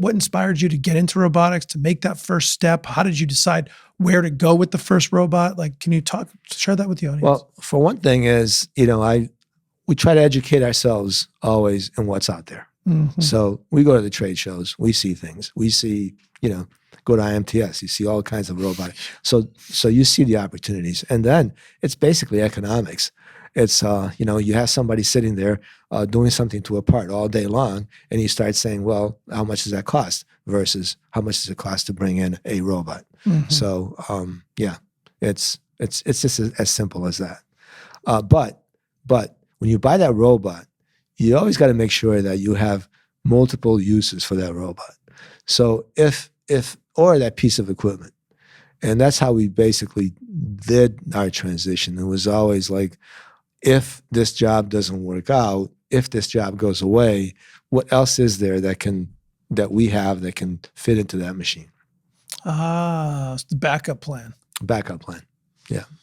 what inspired you to get into robotics, to make that first step? How did you decide where to go with the first robot? Like, can you share that with the audience? Well, for one thing is, we try to educate ourselves always in what's out there. Mm-hmm. So we go to the trade shows, we see things, we see, go to IMTS, you see all kinds of robotics. So you see the opportunities, and then it's basically economics. It's, you have somebody sitting there doing something to a part all day long, and you start saying, well, how much does that cost versus how much does it cost to bring in a robot? Mm-hmm. So, it's just as simple as that. But when you buy that robot, you always got to make sure that you have multiple uses for that robot. So or that piece of equipment. And that's how we basically did our transition. It was always like, if this job doesn't work out, if this job goes away, what else is there that we have that can fit into that machine? It's the backup plan. Backup plan. Yeah.